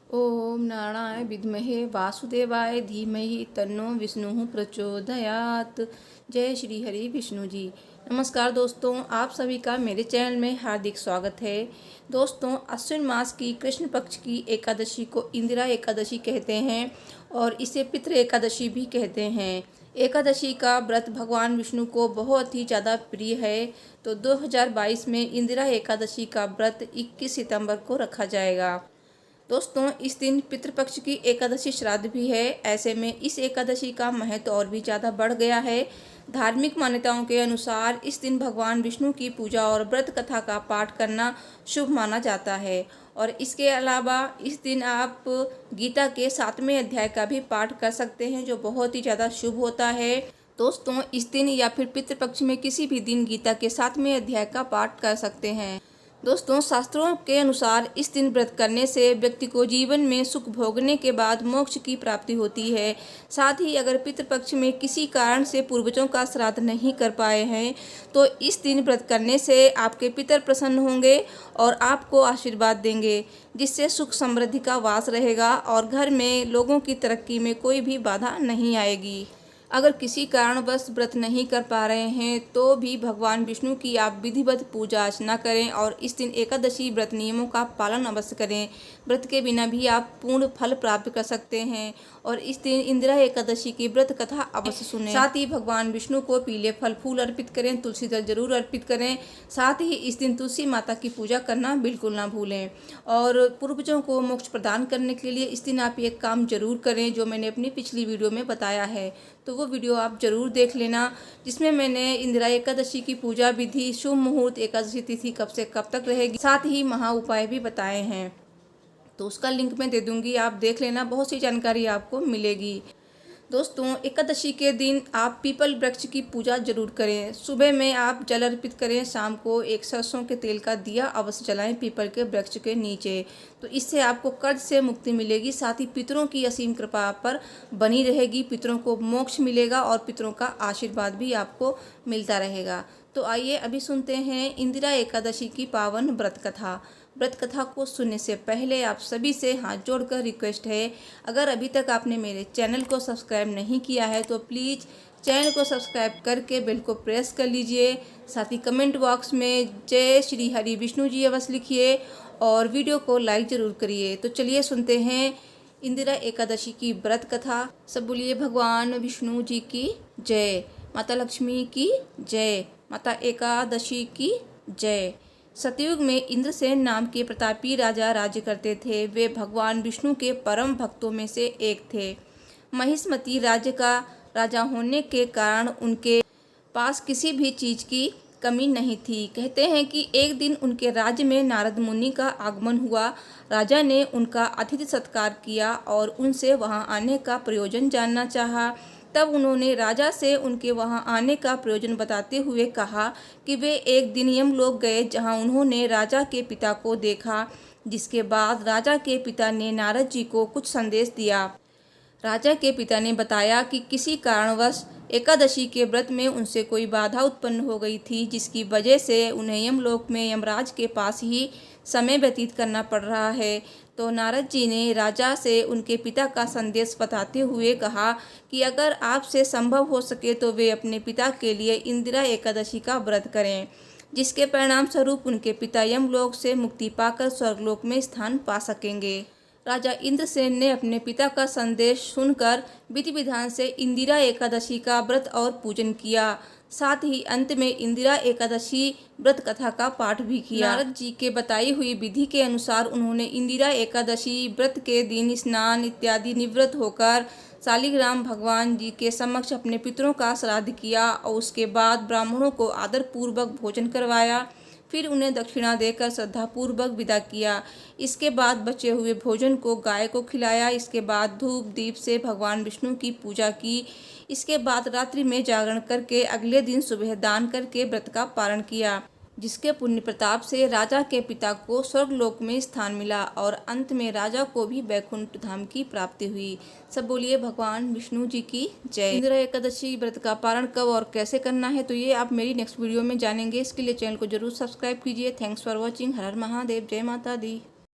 ओम नारायणाय विद्महे वासुदेवाय धीमहि तन्नो विष्णु प्रचोदयात्। जय श्री हरि विष्णु जी। नमस्कार दोस्तों, आप सभी का मेरे चैनल में हार्दिक स्वागत है। दोस्तों, अश्विन मास की कृष्ण पक्ष की एकादशी को इंदिरा एकादशी कहते हैं और इसे पितृ एकादशी भी कहते हैं। एकादशी का व्रत भगवान विष्णु को बहुत ही ज़्यादा प्रिय है। तो 2022 में इंदिरा एकादशी का व्रत 21 सितंबर को रखा जाएगा। दोस्तों, इस दिन पितृपक्ष की एकादशी श्राद्ध भी है। ऐसे में इस एकादशी का महत्व और भी ज़्यादा बढ़ गया है। धार्मिक मान्यताओं के अनुसार इस दिन भगवान विष्णु की पूजा और व्रत कथा का पाठ करना शुभ माना जाता है। और इसके अलावा इस दिन आप गीता के 7वें अध्याय का भी पाठ कर सकते हैं, जो बहुत ही ज़्यादा शुभ होता है। दोस्तों, इस दिन या फिर पितृपक्ष में किसी भी दिन गीता के 7वें अध्याय का पाठ कर सकते हैं। दोस्तों, शास्त्रों के अनुसार इस दिन व्रत करने से व्यक्ति को जीवन में सुख भोगने के बाद मोक्ष की प्राप्ति होती है। साथ ही अगर पितृपक्ष में किसी कारण से पूर्वजों का श्राद्ध नहीं कर पाए हैं तो इस दिन व्रत करने से आपके पितर प्रसन्न होंगे और आपको आशीर्वाद देंगे, जिससे सुख समृद्धि का वास रहेगा और घर में लोगों की तरक्की में कोई भी बाधा नहीं आएगी। अगर किसी कारणवश व्रत नहीं कर पा रहे हैं तो भी भगवान विष्णु की आप विधिवत पूजा अर्चना करें और इस दिन एकादशी व्रत नियमों का पालन अवश्य करें। व्रत के बिना भी आप पूर्ण फल प्राप्त कर सकते हैं और इस दिन इंदिरा एकादशी की व्रत कथा अवश्य सुनें। साथ ही भगवान विष्णु को पीले फल फूल अर्पित करें, तुलसी दल जरूर अर्पित करें। साथ ही इस दिन तुलसी माता की पूजा करना बिल्कुल ना भूलें। और पूर्वजों को मोक्ष प्रदान करने के लिए इस दिन आप एक काम जरूर करें, जो मैंने अपनी पिछली वीडियो में बताया है। तो वो वीडियो आप ज़रूर देख लेना, जिसमें मैंने इंदिरा एकादशी की पूजा विधि, शुभ मुहूर्त, एकादशी तिथि कब से कब तक रहेगी, साथ ही महा उपाय भी बताए हैं। तो उसका लिंक मैं दे दूंगी, आप देख लेना, बहुत सी जानकारी आपको मिलेगी। दोस्तों, एकादशी के दिन आप पीपल वृक्ष की पूजा जरूर करें। सुबह में आप जल अर्पित करें, शाम को एक सरसों के तेल का दिया अवश्य जलाएं पीपल के वृक्ष के नीचे। तो इससे आपको कर्ज से मुक्ति मिलेगी। साथ ही पितरों की असीम कृपा पर बनी रहेगी, पितरों को मोक्ष मिलेगा और पितरों का आशीर्वाद भी आपको मिलता रहेगा। तो आइए अभी सुनते हैं इंदिरा एकादशी की पावन व्रत कथा। व्रत कथा को सुनने से पहले आप सभी से हाथ जोड़कर रिक्वेस्ट है, अगर अभी तक आपने मेरे चैनल को सब्सक्राइब नहीं किया है तो प्लीज़ चैनल को सब्सक्राइब करके बेल को प्रेस कर लीजिए। साथ ही कमेंट बॉक्स में जय श्री हरि विष्णु जी अवश्य लिखिए और वीडियो को लाइक ज़रूर करिए। तो चलिए सुनते हैं इंदिरा एकादशी की व्रत कथा। सब बोलिए भगवान विष्णु जी की जय, माता लक्ष्मी की जय, माता एकादशी की जय। सतयुग में इंद्रसेन नाम के प्रतापी राजा राज्य करते थे। वे भगवान विष्णु के परम भक्तों में से एक थे। महिष्मती राज्य का राजा होने के कारण उनके पास किसी भी चीज़ की कमी नहीं थी। कहते हैं कि एक दिन उनके राज्य में नारद मुनि का आगमन हुआ। राजा ने उनका अतिथि सत्कार किया और उनसे वहां आने का प्रयोजन जानना चाहा। तब उन्होंने राजा से उनके वहां आने का प्रयोजन बताते हुए कहा कि वे एक दिन यमलोक गए, जहां उन्होंने राजा के पिता को देखा। जिसके बाद राजा के पिता ने नारद जी को कुछ संदेश दिया। राजा के पिता ने बताया कि किसी कारणवश एकादशी के व्रत में उनसे कोई बाधा उत्पन्न हो गई थी, जिसकी वजह से उन्हें यमलोक में यमराज के पास ही समय व्यतीत करना पड़ रहा है। तो नारद जी ने राजा से उनके पिता का संदेश बताते हुए कहा कि अगर आपसे संभव हो सके तो वे अपने पिता के लिए इंदिरा एकादशी का व्रत करें, जिसके परिणाम स्वरूप उनके पिता यमलोक से मुक्ति पाकर स्वर्गलोक में स्थान पा सकेंगे। राजा इंद्रसेन ने अपने पिता का संदेश सुनकर विधि विधान से इंदिरा एकादशी का व्रत और पूजन किया। साथ ही अंत में इंदिरा एकादशी व्रत कथा का पाठ भी किया। नारद जी के बताई हुई विधि के अनुसार उन्होंने इंदिरा एकादशी व्रत के दिन स्नान इत्यादि निवृत्त होकर शालिग्राम भगवान जी के समक्ष अपने पितरों का श्राद्ध किया और उसके बाद ब्राह्मणों को आदर पूर्वक भोजन करवाया। फिर उन्हें दक्षिणा देकर श्रद्धापूर्वक विदा किया। इसके बाद बचे हुए भोजन को गाय को खिलाया। इसके बाद धूप दीप से भगवान विष्णु की पूजा की। इसके बाद रात्रि में जागरण करके अगले दिन सुबह दान करके व्रत का पारण किया, जिसके पुण्य प्रताप से राजा के पिता को स्वर्गलोक में स्थान मिला और अंत में राजा को भी वैकुंठ धाम की प्राप्ति हुई। सब बोलिए भगवान विष्णु जी की जय। इंदिरा एकादशी व्रत का पारण कब और कैसे करना है तो ये आप मेरी नेक्स्ट वीडियो में जानेंगे। इसके लिए चैनल को जरूर सब्सक्राइब कीजिए। Thanks for watching. हर हर महादेव। जय माता दी।